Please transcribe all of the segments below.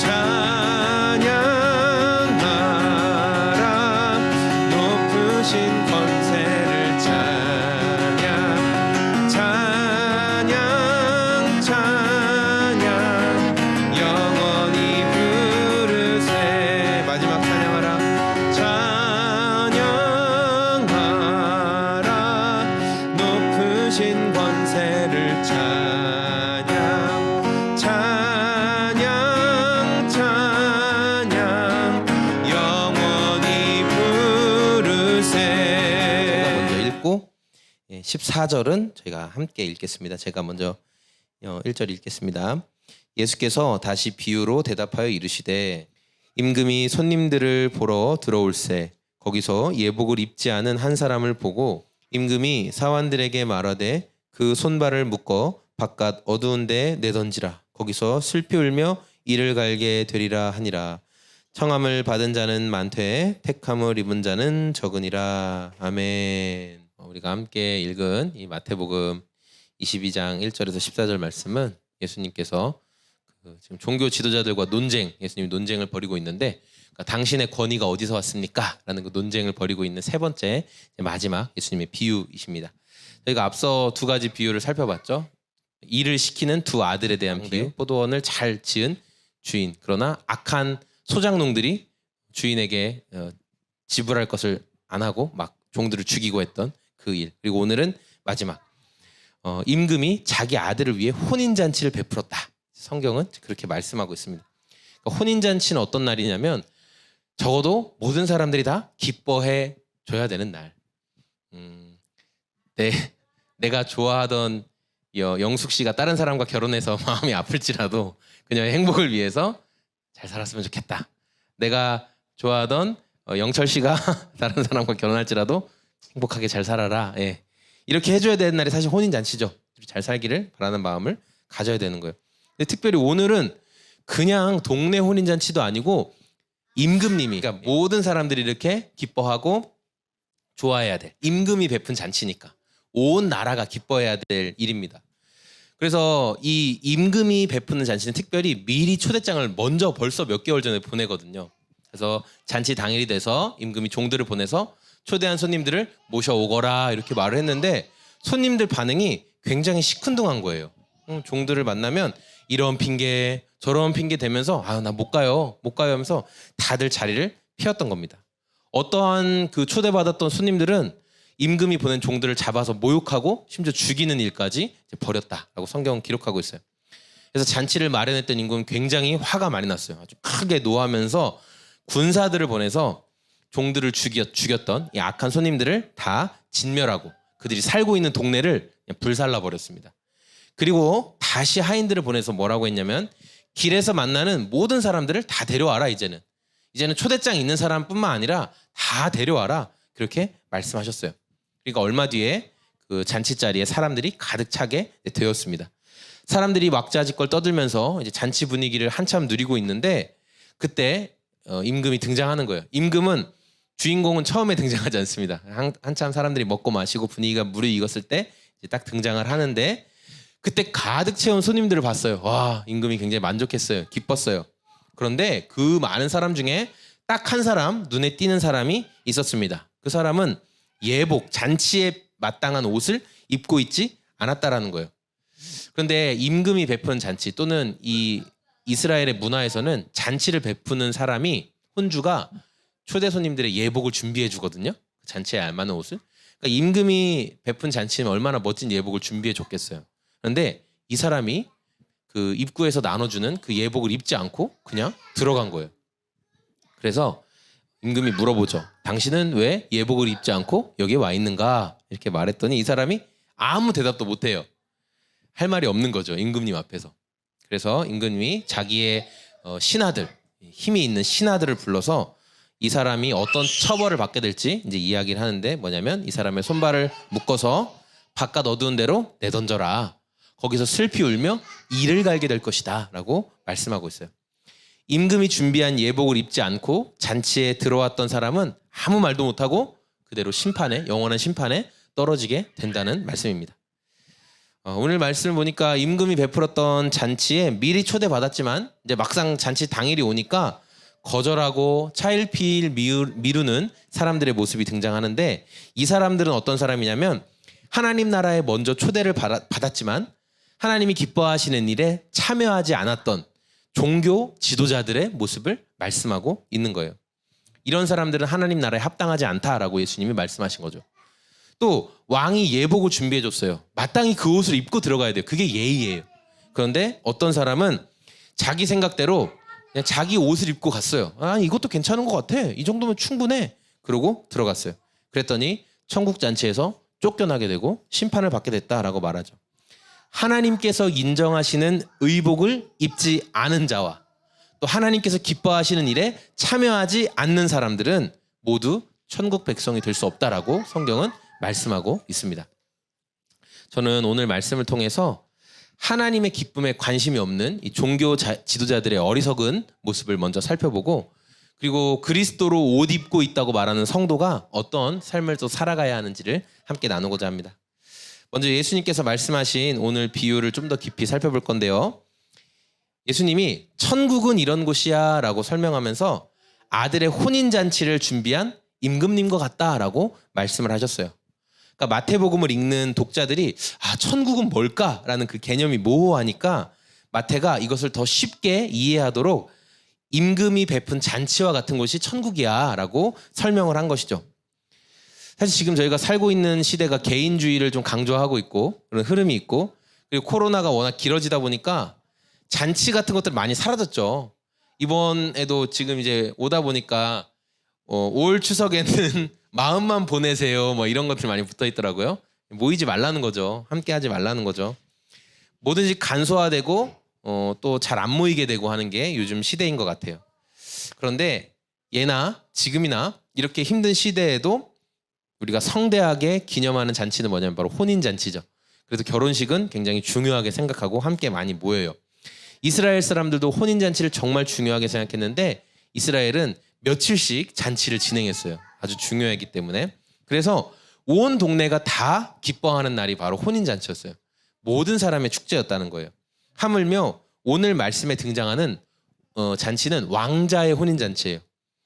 찬양하라 높으신 권세를 찬양 찬양 찬양 영원히 부르세. 마지막 찬양하라 찬양하라 높으신 권세를 찬양 찬양 찬양 영원히 부르세. 먼저 읽고 14절은 저희가 함께 읽겠습니다. 제가 먼저 1절 읽겠습니다. 예수께서 다시 비유로 대답하여 이르시되 임금이 손님들을 보러 들어올세 거기서 예복을 입지 않은 한 사람을 보고 임금이 사환들에게 말하되 그 손발을 묶어 바깥 어두운 데에 내던지라 거기서 슬피 울며 이를 갈게 되리라 하니라. 청함을 받은 자는 많되 택함을 입은 자는 적으니라. 아멘. 우리가 함께 읽은 이 마태복음 22장 1절에서 14절 말씀은 예수님께서 지금 종교 지도자들과 예수님이 논쟁을 벌이고 있는데 그러니까 당신의 권위가 어디서 왔습니까? 라는 그 논쟁을 벌이고 있는 세 번째 마지막 예수님의 비유이십니다. 저희가 앞서 두 가지 비유를 살펴봤죠. 일을 시키는 두 아들에 대한 비유, 포도원을 잘 지은 주인, 그러나 악한 소장농들이 주인에게 지불할 것을 안 하고 막 종들을 죽이고 했던 그 일. 그리고 오늘은 마지막 임금이 자기 아들을 위해 혼인잔치를 베풀었다. 성경은 그렇게 말씀하고 있습니다. 그러니까 혼인잔치는 어떤 날이냐면 적어도 모든 사람들이 다 기뻐해 줘야 되는 날. 내가 좋아하던 영숙 씨가 다른 사람과 결혼해서 마음이 아플지라도 그녀의 행복을 위해서 잘 살았으면 좋겠다. 내가 좋아하던 영철 씨가 다른 사람과 결혼할지라도 행복하게 잘 살아라. 예. 이렇게 해줘야 되는 날이 사실 혼인잔치죠. 잘 살기를 바라는 마음을 가져야 되는 거예요. 근데 특별히 오늘은 그냥 동네 혼인잔치도 아니고 임금님이, 그러니까 모든 사람들이 이렇게 기뻐하고 좋아해야 돼. 임금이 베푼 잔치니까 온 나라가 기뻐해야 될 일입니다. 그래서 이 임금이 베푸는 잔치는 특별히 미리 초대장을 먼저 벌써 몇 개월 전에 보내거든요. 그래서 잔치 당일이 돼서 임금이 종들을 보내서 초대한 손님들을 모셔오거라 이렇게 말을 했는데 손님들 반응이 굉장히 시큰둥한 거예요. 종들을 만나면 이런 핑계 저런 핑계 대면서 나 못 가요 하면서 다들 자리를 피웠던 겁니다. 어떠한 그 초대받았던 손님들은 임금이 보낸 종들을 잡아서 모욕하고 심지어 죽이는 일까지 벌였다라고 성경은 기록하고 있어요. 그래서 잔치를 마련했던 임금은 굉장히 화가 많이 났어요. 아주 크게 노하면서 군사들을 보내서 종들을 죽였던 이 악한 손님들을 다 진멸하고 그들이 살고 있는 동네를 불살라 버렸습니다. 그리고 다시 하인들을 보내서 뭐라고 했냐면 길에서 만나는 모든 사람들을 다 데려와라. 이제는 초대장 있는 사람뿐만 아니라 다 데려와라. 그렇게 말씀하셨어요. 그러니까 얼마 뒤에 그 잔치 자리에 사람들이 가득 차게 되었습니다. 사람들이 왁자지껄 떠들면서 이제 잔치 분위기를 한참 누리고 있는데 그때 임금이 등장하는 거예요. 임금은 주인공은 처음에 등장하지 않습니다. 한참 사람들이 먹고 마시고 분위기가 무르익었을 때 이제 딱 등장을 하는데 그때 가득 채운 손님들을 봤어요. 와, 임금이 굉장히 만족했어요. 기뻤어요. 그런데 그 많은 사람 중에 딱 한 사람, 눈에 띄는 사람이 있었습니다. 그 사람은 예복, 잔치에 마땅한 옷을 입고 있지 않았다라는 거예요. 그런데 임금이 베푸는 잔치 또는 이 이스라엘의 문화에서는 잔치를 베푸는 사람이 혼주가 초대 손님들의 예복을 준비해 주거든요. 잔치에 알맞은 옷을. 그러니까 임금이 베푼 잔치는 얼마나 멋진 예복을 준비해 줬겠어요. 그런데 이 사람이 그 입구에서 나눠주는 그 예복을 입지 않고 그냥 들어간 거예요. 그래서 임금이 물어보죠. 당신은 왜 예복을 입지 않고 여기에 와 있는가? 이렇게 말했더니 이 사람이 아무 대답도 못해요. 할 말이 없는 거죠. 임금님 앞에서. 그래서 임금님이 자기의 신하들, 힘이 있는 신하들을 불러서 이 사람이 어떤 처벌을 받게 될지 이제 이야기를 하는데 뭐냐면 이 사람의 손발을 묶어서 바깥 어두운 데로 내던져라. 거기서 슬피 울며 이를 갈게 될 것이다 라고 말씀하고 있어요. 임금이 준비한 예복을 입지 않고 잔치에 들어왔던 사람은 아무 말도 못하고 그대로 심판에, 영원한 심판에 떨어지게 된다는 말씀입니다. 오늘 말씀을 보니까 임금이 베풀었던 잔치에 미리 초대받았지만 이제 막상 잔치 당일이 오니까 거절하고 차일피일 미루는 사람들의 모습이 등장하는데, 이 사람들은 어떤 사람이냐면 하나님 나라에 먼저 초대를 받았지만 하나님이 기뻐하시는 일에 참여하지 않았던 종교 지도자들의 모습을 말씀하고 있는 거예요. 이런 사람들은 하나님 나라에 합당하지 않다라고 예수님이 말씀하신 거죠. 또 왕이 예복을 준비해 줬어요. 마땅히 그 옷을 입고 들어가야 돼요. 그게 예의예요. 그런데 어떤 사람은 자기 생각대로 그냥 자기 옷을 입고 갔어요. 아, 이것도 괜찮은 것 같아. 이 정도면 충분해. 그러고 들어갔어요. 그랬더니 천국 잔치에서 쫓겨나게 되고 심판을 받게 됐다라고 말하죠. 하나님께서 인정하시는 의복을 입지 않은 자와 또 하나님께서 기뻐하시는 일에 참여하지 않는 사람들은 모두 천국 백성이 될 수 없다라고 성경은 말씀하고 있습니다. 저는 오늘 말씀을 통해서 하나님의 기쁨에 관심이 없는 이 종교 지도자들의 어리석은 모습을 먼저 살펴보고, 그리고 그리스도로 옷 입고 있다고 말하는 성도가 어떤 삶을 또 살아가야 하는지를 함께 나누고자 합니다. 먼저 예수님께서 말씀하신 오늘 비유를 좀 더 깊이 살펴볼 건데요. 예수님이 천국은 이런 곳이야 라고 설명하면서 아들의 혼인잔치를 준비한 임금님과 같다라고 말씀을 하셨어요. 그러니까 마태복음을 읽는 독자들이 천국은 뭘까라는 그 개념이 모호하니까 마태가 이것을 더 쉽게 이해하도록 임금이 베푼 잔치와 같은 곳이 천국이야 라고 설명을 한 것이죠. 사실 지금 저희가 살고 있는 시대가 개인주의를 좀 강조하고 있고 그런 흐름이 있고, 그리고 코로나가 워낙 길어지다 보니까 잔치 같은 것들 많이 사라졌죠. 이번에도 지금 이제 오다 보니까 올 추석에는 마음만 보내세요 뭐 이런 것들 많이 붙어 있더라고요. 모이지 말라는 거죠. 함께 하지 말라는 거죠. 뭐든지 간소화되고 또 잘 안 모이게 되고 하는 게 요즘 시대인 것 같아요. 그런데 예나 지금이나 이렇게 힘든 시대에도 우리가 성대하게 기념하는 잔치는 뭐냐면 바로 혼인잔치죠. 그래서 결혼식은 굉장히 중요하게 생각하고 함께 많이 모여요. 이스라엘 사람들도 혼인잔치를 정말 중요하게 생각했는데 이스라엘은 며칠씩 잔치를 진행했어요. 아주 중요했기 때문에. 그래서 온 동네가 다 기뻐하는 날이 바로 혼인잔치였어요. 모든 사람의 축제였다는 거예요. 하물며 오늘 말씀에 등장하는 잔치는 왕자의 혼인잔치예요.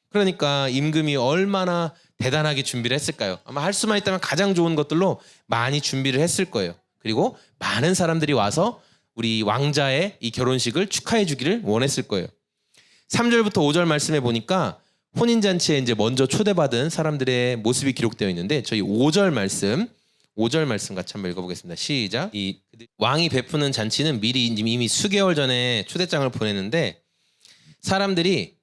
그러니까 임금이 얼마나 대단하게 준비를 했을까요? 아마 할 수만 있다면 가장 좋은 것들로 많이 준비를 했을 거예요. 그리고 많은 사람들이 와서 우리 왕자의 이 결혼식을 축하해 주기를 원했을 거예요. 3절부터 5절 말씀에 보니까 혼인잔치에 이제 먼저 초대받은 사람들의 모습이 기록되어 있는데, 저희 5절 말씀 같이 한번 읽어보겠습니다. 시작. 이 왕이 베푸는 잔치는 미리 이미 수개월 전에 초대장을 보냈는데, 사람들이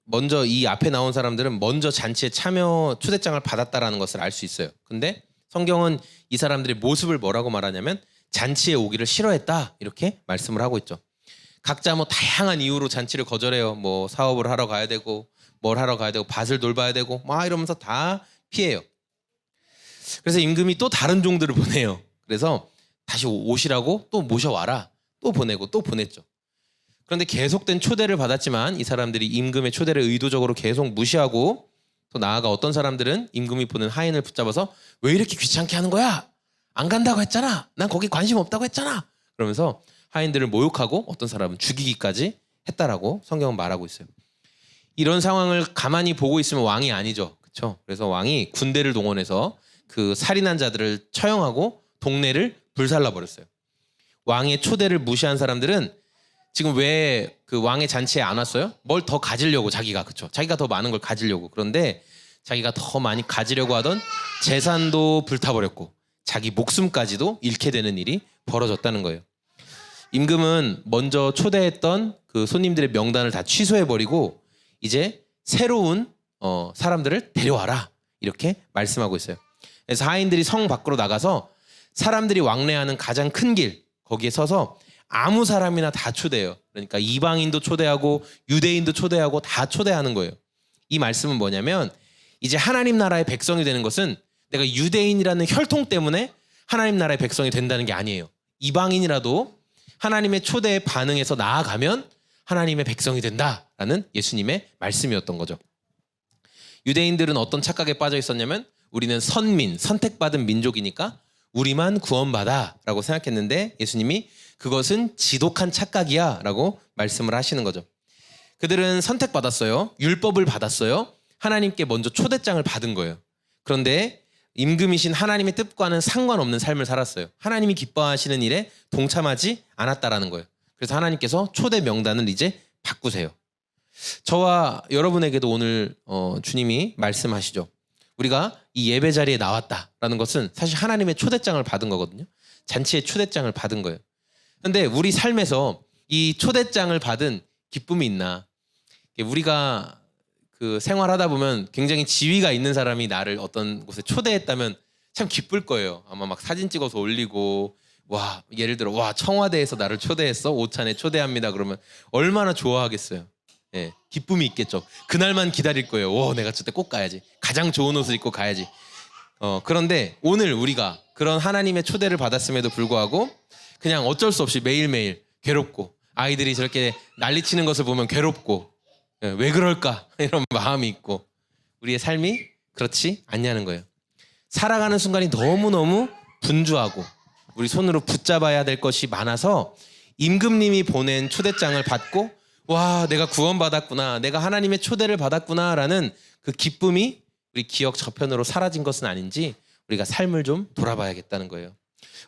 먼저 이 앞에 나온 사람들은 먼저 잔치에 참여 초대장을 받았다라는 것을 알 수 있어요. 근데 성경은 이 사람들의 모습을 뭐라고 말하냐면 잔치에 오기를 싫어했다 이렇게 말씀을 하고 있죠. 각자 뭐 다양한 이유로 잔치를 거절해요. 뭐 사업을 하러 가야 되고 뭘 하러 가야 되고 밭을 돌봐야 되고 막 이러면서 다 피해요. 그래서 임금이 또 다른 종들을 보내요. 그래서 다시 오시라고 또 모셔와라 또 보내고 또 보냈죠. 그런데 계속된 초대를 받았지만 이 사람들이 임금의 초대를 의도적으로 계속 무시하고, 또 나아가 어떤 사람들은 임금이 보낸 하인을 붙잡아서 왜 이렇게 귀찮게 하는 거야? 안 간다고 했잖아. 난 거기 관심 없다고 했잖아. 그러면서 하인들을 모욕하고 어떤 사람은 죽이기까지 했다라고 성경은 말하고 있어요. 이런 상황을 가만히 보고 있으면 왕이 아니죠. 그렇죠? 그래서 왕이 군대를 동원해서 그 살인한 자들을 처형하고 동네를 불살라 버렸어요. 왕의 초대를 무시한 사람들은 지금 왜 그 왕의 잔치에 안 왔어요? 뭘 더 가지려고 자기가, 그렇죠? 자기가 더 많은 걸 가지려고. 그런데 자기가 더 많이 가지려고 하던 재산도 불타버렸고 자기 목숨까지도 잃게 되는 일이 벌어졌다는 거예요. 임금은 먼저 초대했던 그 손님들의 명단을 다 취소해버리고 이제 새로운 사람들을 데려와라 이렇게 말씀하고 있어요. 그래서 하인들이 성 밖으로 나가서 사람들이 왕래하는 가장 큰 길 거기에 서서 아무 사람이나 다 초대해요. 그러니까 이방인도 초대하고 유대인도 초대하고 다 초대하는 거예요. 이 말씀은 뭐냐면 이제 하나님 나라의 백성이 되는 것은 내가 유대인이라는 혈통 때문에 하나님 나라의 백성이 된다는 게 아니에요. 이방인이라도 하나님의 초대에 반응해서 나아가면 하나님의 백성이 된다라는 예수님의 말씀이었던 거죠. 유대인들은 어떤 착각에 빠져 있었냐면 우리는 선민, 선택받은 민족이니까 우리만 구원받아라고 생각했는데 예수님이 그것은 지독한 착각이야 라고 말씀을 하시는 거죠. 그들은 선택받았어요. 율법을 받았어요. 하나님께 먼저 초대장을 받은 거예요. 그런데 임금이신 하나님의 뜻과는 상관없는 삶을 살았어요. 하나님이 기뻐하시는 일에 동참하지 않았다라는 거예요. 그래서 하나님께서 초대 명단을 이제 바꾸세요. 저와 여러분에게도 오늘 주님이 말씀하시죠. 우리가 이 예배 자리에 나왔다라는 것은 사실 하나님의 초대장을 받은 거거든요. 잔치의 초대장을 받은 거예요. 그런데 우리 삶에서 이 초대장을 받은 기쁨이 있나? 우리가 그 생활하다 보면 굉장히 지위가 있는 사람이 나를 어떤 곳에 초대했다면 참 기쁠 거예요. 아마 막 사진 찍어서 올리고 와 예를 들어 와 청와대에서 나를 초대했어 오찬에 초대합니다 그러면 얼마나 좋아하겠어요. 예, 기쁨이 있겠죠. 그날만 기다릴 거예요. 오 내가 저때 꼭 가야지. 가장 좋은 옷을 입고 가야지. 그런데 오늘 우리가 그런 하나님의 초대를 받았음에도 불구하고 그냥 어쩔 수 없이 매일매일 괴롭고 아이들이 저렇게 난리치는 것을 보면 괴롭고 왜 그럴까 이런 마음이 있고 우리의 삶이 그렇지 않냐는 거예요. 살아가는 순간이 너무너무 분주하고 우리 손으로 붙잡아야 될 것이 많아서 임금님이 보낸 초대장을 받고 와 내가 구원받았구나 내가 하나님의 초대를 받았구나라는 그 기쁨이 우리 기억 저편으로 사라진 것은 아닌지 우리가 삶을 좀 돌아봐야겠다는 거예요.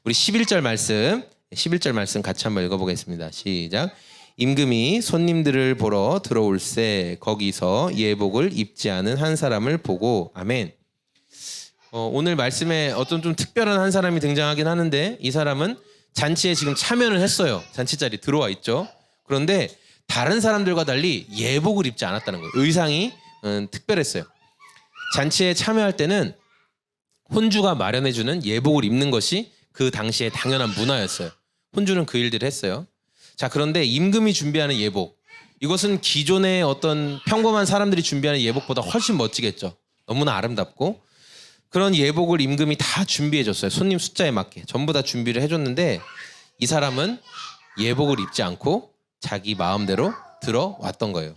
우리 11절 말씀 같이 한번 읽어보겠습니다. 시작. 임금이 손님들을 보러 들어올새 거기서 예복을 입지 않은 한 사람을 보고 아멘. 오늘 말씀에 어떤 좀 특별한 한 사람이 등장하긴 하는데 이 사람은 잔치에 지금 참여를 했어요. 잔치 자리 들어와 있죠. 그런데 다른 사람들과 달리 예복을 입지 않았다는 거예요. 의상이 특별했어요. 잔치에 참여할 때는 혼주가 마련해주는 예복을 입는 것이 그 당시에 당연한 문화였어요. 혼주는 그 일들을 했어요. 자, 그런데 임금이 준비하는 예복, 이것은 기존의 어떤 평범한 사람들이 준비하는 예복보다 훨씬 멋지겠죠. 너무나 아름답고 그런 예복을 임금이 다 준비해줬어요. 손님 숫자에 맞게 전부 다 준비를 해줬는데 이 사람은 예복을 입지 않고 자기 마음대로 들어왔던 거예요.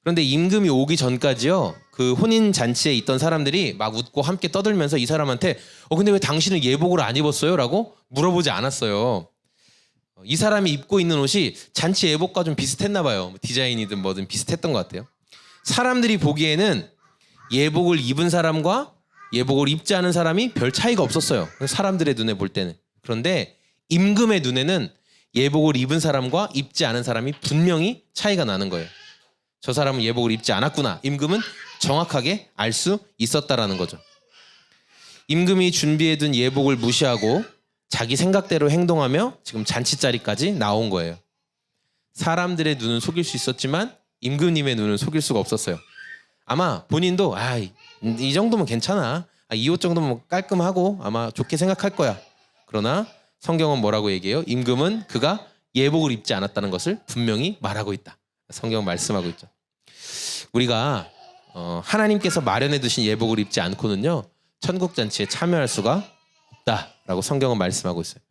그런데 임금이 오기 전까지요, 그 혼인 잔치에 있던 사람들이 막 웃고 함께 떠들면서 이 사람한테 근데 왜 당신은 예복을 안 입었어요? 라고 물어보지 않았어요. 이 사람이 입고 있는 옷이 잔치 예복과 좀 비슷했나 봐요. 디자인이든 뭐든 비슷했던 것 같아요. 사람들이 보기에는 예복을 입은 사람과 예복을 입지 않은 사람이 별 차이가 없었어요. 사람들의 눈에 볼 때는. 그런데 임금의 눈에는 예복을 입은 사람과 입지 않은 사람이 분명히 차이가 나는 거예요. 저 사람은 예복을 입지 않았구나. 임금은 정확하게 알 수 있었다라는 거죠. 임금이 준비해둔 예복을 무시하고 자기 생각대로 행동하며 지금 잔치 자리까지 나온 거예요. 사람들의 눈은 속일 수 있었지만 임금님의 눈은 속일 수가 없었어요. 아마 본인도 이 정도면 괜찮아. 이 옷 정도면 깔끔하고 아마 좋게 생각할 거야. 그러나 성경은 뭐라고 얘기해요? 임금은 그가 예복을 입지 않았다는 것을 분명히 말하고 있다. 성경은 말씀하고 있죠. 우리가 하나님께서 마련해 두신 예복을 입지 않고는요 천국 잔치에 참여할 수가 없다라고 성경은 말씀하고 있어요.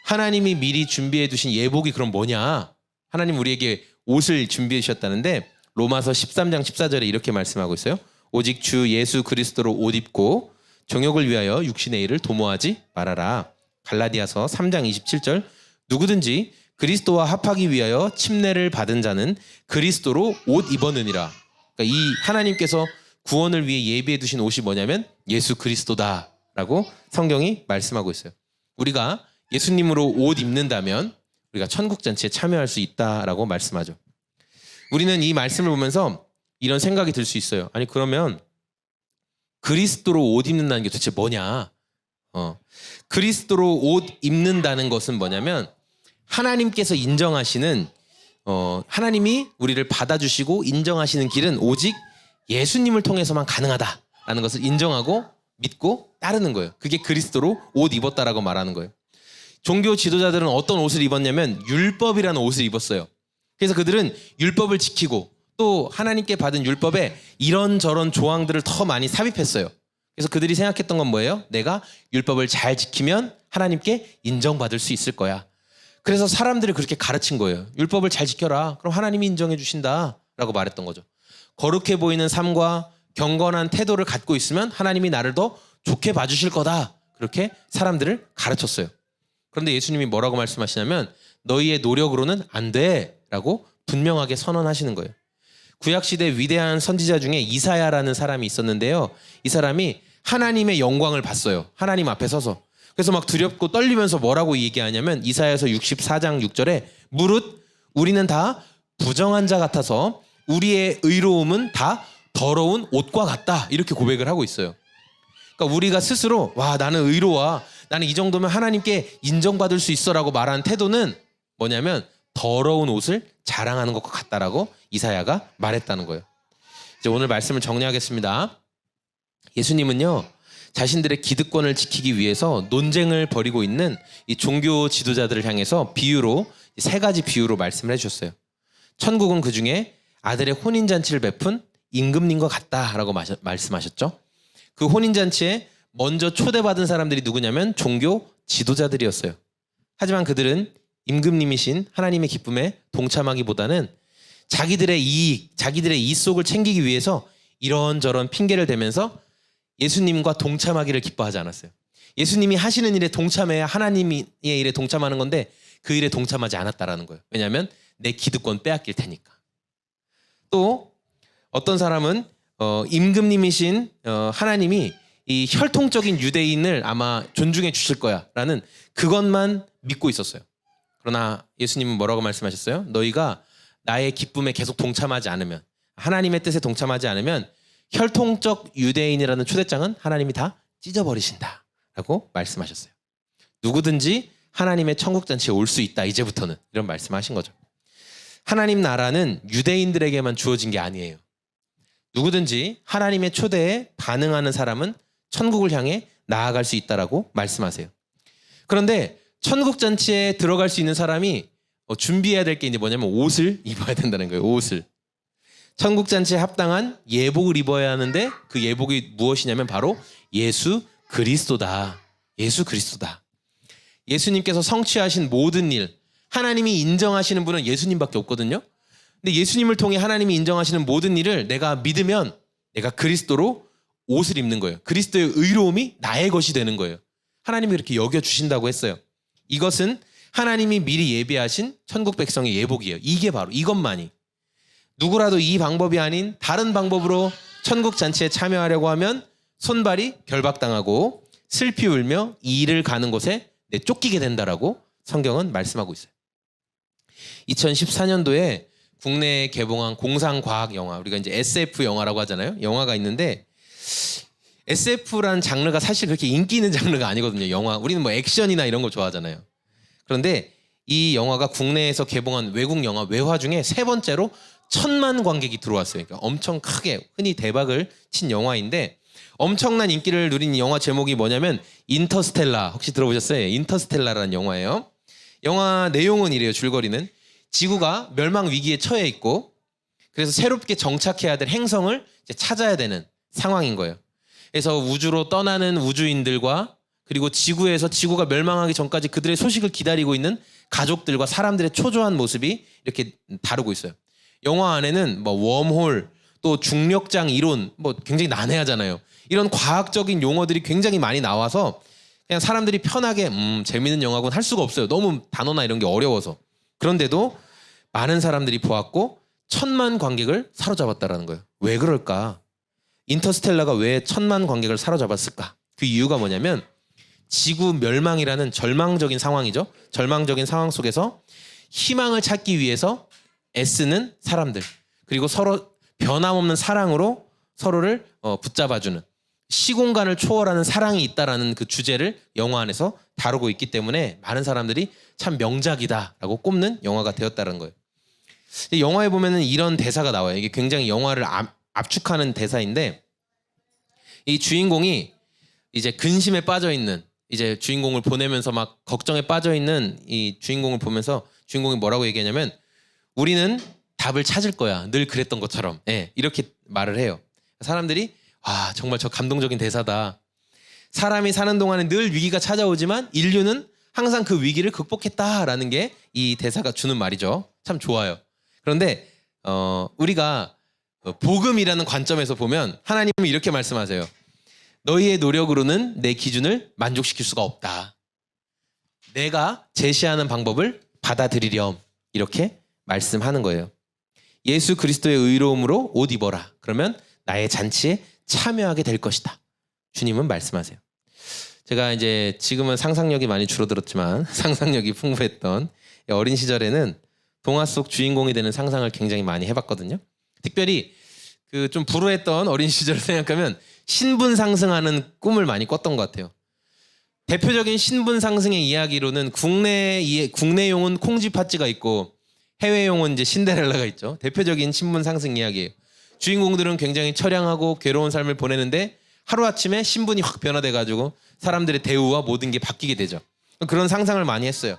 하나님이 미리 준비해 두신 예복이 그럼 뭐냐? 하나님 우리에게 옷을 준비해 주셨다는데 로마서 13장 14절에 이렇게 말씀하고 있어요. 오직 주 예수 그리스도로 옷 입고 정욕을 위하여 육신의 일을 도모하지 말아라. 갈라디아서 3장 27절 누구든지 그리스도와 합하기 위하여 침례를 받은 자는 그리스도로 옷 입었느니라. 그러니까 이 하나님께서 구원을 위해 예비해 두신 옷이 뭐냐면 예수 그리스도다라고 성경이 말씀하고 있어요. 우리가 예수님으로 옷 입는다면 우리가 천국 잔치에 참여할 수 있다라고 말씀하죠. 우리는 이 말씀을 보면서 이런 생각이 들 수 있어요. 아니 그러면 그리스도로 옷 입는다는 게 도대체 뭐냐? 그리스도로 옷 입는다는 것은 뭐냐면 하나님께서 인정하시는 하나님이 우리를 받아주시고 인정하시는 길은 오직 예수님을 통해서만 가능하다라는 것을 인정하고 믿고 따르는 거예요. 그게 그리스도로 옷 입었다라고 말하는 거예요. 종교 지도자들은 어떤 옷을 입었냐면 율법이라는 옷을 입었어요. 그래서 그들은 율법을 지키고 또 하나님께 받은 율법에 이런저런 조항들을 더 많이 삽입했어요. 그래서 그들이 생각했던 건 뭐예요? 내가 율법을 잘 지키면 하나님께 인정받을 수 있을 거야. 그래서 사람들을 그렇게 가르친 거예요. 율법을 잘 지켜라. 그럼 하나님이 인정해 주신다라고 말했던 거죠. 거룩해 보이는 삶과 경건한 태도를 갖고 있으면 하나님이 나를 더 좋게 봐주실 거다. 그렇게 사람들을 가르쳤어요. 그런데 예수님이 뭐라고 말씀하시냐면 너희의 노력으로는 안 돼라고 분명하게 선언하시는 거예요. 구약시대 위대한 선지자 중에 이사야라는 사람이 있었는데요. 이 사람이 하나님의 영광을 봤어요. 하나님 앞에 서서. 그래서 막 두렵고 떨리면서 뭐라고 얘기하냐면 이사야서 64장 6절에 무릇 우리는 다 부정한 자 같아서 우리의 의로움은 다 더러운 옷과 같다. 이렇게 고백을 하고 있어요. 그러니까 우리가 스스로 와 나는 의로워. 나는 이 정도면 하나님께 인정받을 수 있어라고 말하는 태도는 뭐냐면 더러운 옷을 자랑하는 것과 같다라고 이사야가 말했다는 거예요. 이제 오늘 말씀을 정리하겠습니다. 예수님은요. 자신들의 기득권을 지키기 위해서 논쟁을 벌이고 있는 이 종교 지도자들을 향해서 비유로 세 가지 비유로 말씀을 해주셨어요. 천국은 그중에 아들의 혼인잔치를 베푼 임금님과 같다라고 말씀하셨죠. 그 혼인잔치에 먼저 초대받은 사람들이 누구냐면 종교 지도자들이었어요. 하지만 그들은 임금님이신 하나님의 기쁨에 동참하기보다는 자기들의 이익 속을 챙기기 위해서 이런저런 핑계를 대면서 예수님과 동참하기를 기뻐하지 않았어요. 예수님이 하시는 일에 동참해야 하나님의 일에 동참하는 건데 그 일에 동참하지 않았다라는 거예요. 왜냐하면 내 기득권 빼앗길 테니까. 또 어떤 사람은 임금님이신 하나님이 이 혈통적인 유대인을 아마 존중해 주실 거야라는 그것만 믿고 있었어요. 그러나 예수님은 뭐라고 말씀하셨어요? 너희가 나의 기쁨에 계속 동참하지 않으면 하나님의 뜻에 동참하지 않으면 혈통적 유대인이라는 초대장은 하나님이 다 찢어버리신다라고 말씀하셨어요. 누구든지 하나님의 천국잔치에 올 수 있다. 이제부터는 이런 말씀하신 거죠. 하나님 나라는 유대인들에게만 주어진 게 아니에요. 누구든지 하나님의 초대에 반응하는 사람은 천국을 향해 나아갈 수 있다라고 말씀하세요. 그런데 천국잔치에 들어갈 수 있는 사람이 준비해야 될 게 이제 뭐냐면 옷을 입어야 된다는 거예요. 옷을. 천국잔치에 합당한 예복을 입어야 하는데 그 예복이 무엇이냐면 바로 예수 그리스도다. 예수 그리스도다. 예수님께서 성취하신 모든 일, 하나님이 인정하시는 분은 예수님밖에 없거든요. 근데 예수님을 통해 하나님이 인정하시는 모든 일을 내가 믿으면 내가 그리스도로 옷을 입는 거예요. 그리스도의 의로움이 나의 것이 되는 거예요. 하나님이 그렇게 여겨주신다고 했어요. 이것은 하나님이 미리 예비하신 천국 백성의 예복이에요. 이게 바로 이것만이. 누구라도 이 방법이 아닌 다른 방법으로 천국 잔치에 참여하려고 하면 손발이 결박당하고 슬피 울며 이 일을 가는 곳에 쫓기게 된다라고 성경은 말씀하고 있어요. 2014년도에 국내에 개봉한 공상과학 영화, 우리가 이제 SF 영화라고 하잖아요. 영화가 있는데 SF라는 장르가 사실 그렇게 인기 있는 장르가 아니거든요. 영화. 우리는 뭐 액션이나 이런 거 좋아하잖아요. 그런데 이 영화가 국내에서 개봉한 외국 영화 외화 중에 세 번째로 1,000만 관객이 들어왔어요. 그러니까 엄청 크게 흔히 대박을 친 영화인데 엄청난 인기를 누린 영화 제목이 뭐냐면 인터스텔라. 혹시 들어보셨어요? 인터스텔라라는 영화예요. 영화 내용은 이래요. 줄거리는 지구가 멸망 위기에 처해 있고 그래서 새롭게 정착해야 될 행성을 이제 찾아야 되는 상황인 거예요. 그래서 우주로 떠나는 우주인들과 그리고 지구에서 지구가 멸망하기 전까지 그들의 소식을 기다리고 있는 가족들과 사람들의 초조한 모습이 이렇게 다루고 있어요. 영화 안에는 뭐 웜홀, 또 중력장 이론, 뭐 굉장히 난해하잖아요. 이런 과학적인 용어들이 굉장히 많이 나와서 그냥 사람들이 편하게 재밌는 영화군 할 수가 없어요. 너무 단어나 이런 게 어려워서. 그런데도 많은 사람들이 보았고 1,000만 관객을 사로잡았다라는 거예요. 왜 그럴까? 인터스텔라가 왜 1,000만 관객을 사로잡았을까? 그 이유가 뭐냐면 지구 멸망이라는 절망적인 상황이죠. 절망적인 상황 속에서 희망을 찾기 위해서 애쓰는 사람들, 그리고 서로 변함없는 사랑으로 서로를 붙잡아주는 시공간을 초월하는 사랑이 있다라는 그 주제를 영화 안에서 다루고 있기 때문에 많은 사람들이 참 명작이다라고 꼽는 영화가 되었다는 거예요. 영화에 보면은 이런 대사가 나와요. 이게 굉장히 영화를 압축하는 대사인데 이 주인공이 이제 근심에 빠져 있는 이제 주인공을 보내면서 막 걱정에 빠져 있는 이 주인공을 보면서 주인공이 뭐라고 얘기하냐면 우리는 답을 찾을 거야. 늘 그랬던 것처럼. 예, 이렇게 말을 해요. 사람들이 와 정말 저 감동적인 대사다. 사람이 사는 동안에 늘 위기가 찾아오지만 인류는 항상 그 위기를 극복했다라는 게 이 대사가 주는 말이죠. 참 좋아요. 그런데 우리가 복음이라는 관점에서 보면 하나님은 이렇게 말씀하세요. 너희의 노력으로는 내 기준을 만족시킬 수가 없다. 내가 제시하는 방법을 받아들이렴. 이렇게 말씀하는 거예요. 예수 그리스도의 의로움으로 옷 입어라. 그러면 나의 잔치에 참여하게 될 것이다. 주님은 말씀하세요. 제가 이제 지금은 상상력이 많이 줄어들었지만 상상력이 풍부했던 어린 시절에는 동화 속 주인공이 되는 상상을 굉장히 많이 해봤거든요. 특별히 그 좀 불우했던 어린 시절을 생각하면 신분 상승하는 꿈을 많이 꿨던 것 같아요. 대표적인 신분 상승의 이야기로는 국내용은 콩쥐팥쥐가 있고 해외용은 이제 신데렐라가 있죠. 대표적인 신분 상승 이야기예요. 주인공들은 굉장히 처량하고 괴로운 삶을 보내는데 하루아침에 신분이 확 변화돼가지고 사람들의 대우와 모든 게 바뀌게 되죠. 그런 상상을 많이 했어요.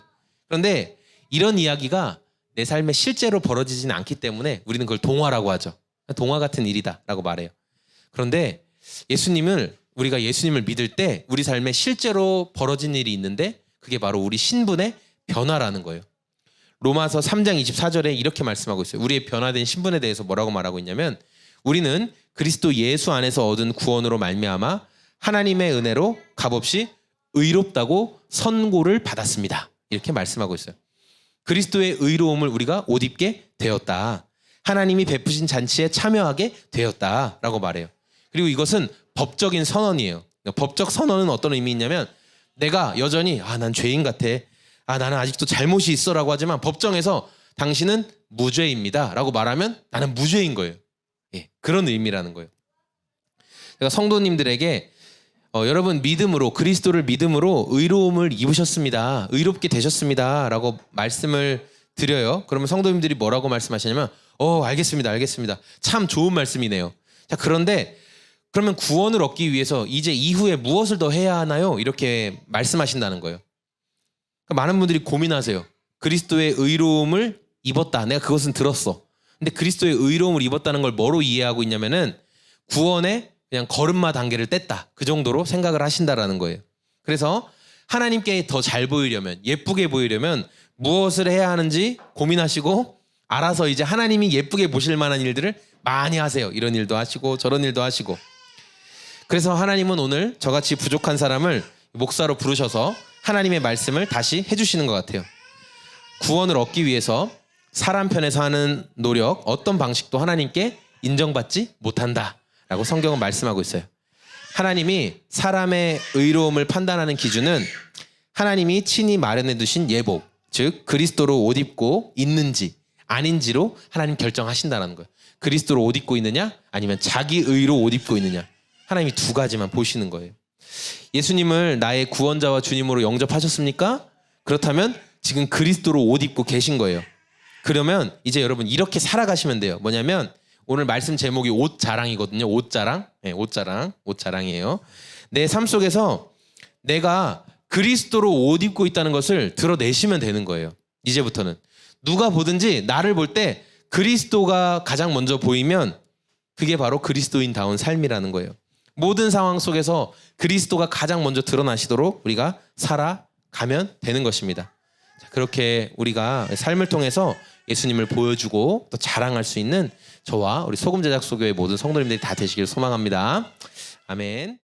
그런데 이런 이야기가 내 삶에 실제로 벌어지지는 않기 때문에 우리는 그걸 동화라고 하죠. 동화 같은 일이다라고 말해요. 그런데 우리가 예수님을 믿을 때 우리 삶에 실제로 벌어진 일이 있는데 그게 바로 우리 신분의 변화라는 거예요. 로마서 3장 24절에 이렇게 말씀하고 있어요. 우리의 변화된 신분에 대해서 뭐라고 말하고 있냐면 우리는 그리스도 예수 안에서 얻은 구원으로 말미암아 하나님의 은혜로 값없이 의롭다고 선고를 받았습니다. 이렇게 말씀하고 있어요. 그리스도의 의로움을 우리가 옷 입게 되었다. 하나님이 베푸신 잔치에 참여하게 되었다라고 말해요. 그리고 이것은 법적인 선언이에요. 법적 선언은 어떤 의미있냐면 내가 여전히 난 죄인 같아. 나는 아직도 잘못이 있어라고 하지만 법정에서 당신은 무죄입니다 라고 말하면 나는 무죄인 거예요. 그런 의미라는 거예요. 제가 성도님들에게 여러분 믿음으로 그리스도를 믿음으로 의로움을 입으셨습니다. 의롭게 되셨습니다 라고 말씀을 드려요. 그러면 성도님들이 뭐라고 말씀하시냐면 알겠습니다. 참 좋은 말씀이네요. 자, 그런데 그러면 구원을 얻기 위해서 이제 이후에 무엇을 더 해야 하나요? 이렇게 말씀하신다는 거예요. 많은 분들이 고민하세요. 그리스도의 의로움을 입었다. 내가 그것은 들었어. 근데 그리스도의 의로움을 입었다는 걸 뭐로 이해하고 있냐면은 구원의 그냥 걸음마 단계를 뗐다. 그 정도로 생각을 하신다라는 거예요. 그래서 하나님께 더 잘 보이려면, 예쁘게 보이려면 무엇을 해야 하는지 고민하시고 알아서 이제 하나님이 예쁘게 보실 만한 일들을 많이 하세요. 이런 일도 하시고 저런 일도 하시고. 그래서 하나님은 오늘 저같이 부족한 사람을 목사로 부르셔서 하나님의 말씀을 다시 해주시는 것 같아요. 구원을 얻기 위해서 사람 편에서 하는 노력, 어떤 방식도 하나님께 인정받지 못한다라고 성경은 말씀하고 있어요. 하나님이 사람의 의로움을 판단하는 기준은 하나님이 친히 마련해 두신 예복, 즉 그리스도로 옷 입고 있는지 아닌지로 하나님 결정하신다는 거예요. 그리스도로 옷 입고 있느냐 아니면 자기 의로 옷 입고 있느냐. 하나님이 두 가지만 보시는 거예요. 예수님을 나의 구원자와 주님으로 영접하셨습니까? 그렇다면 지금 그리스도로 옷 입고 계신 거예요. 그러면 이제 여러분 이렇게 살아가시면 돼요. 뭐냐면 오늘 말씀 제목이 옷 자랑이거든요. 옷 자랑. 옷 자랑이에요. 내 삶 속에서 내가 그리스도로 옷 입고 있다는 것을 드러내시면 되는 거예요. 이제부터는. 누가 보든지 나를 볼 때 그리스도가 가장 먼저 보이면 그게 바로 그리스도인다운 삶이라는 거예요. 모든 상황 속에서 그리스도가 가장 먼저 드러나시도록 우리가 살아가면 되는 것입니다. 그렇게 우리가 삶을 통해서 예수님을 보여주고 또 자랑할 수 있는 저와 우리 소금제작소교회 모든 성도님들이 다 되시길 소망합니다. 아멘.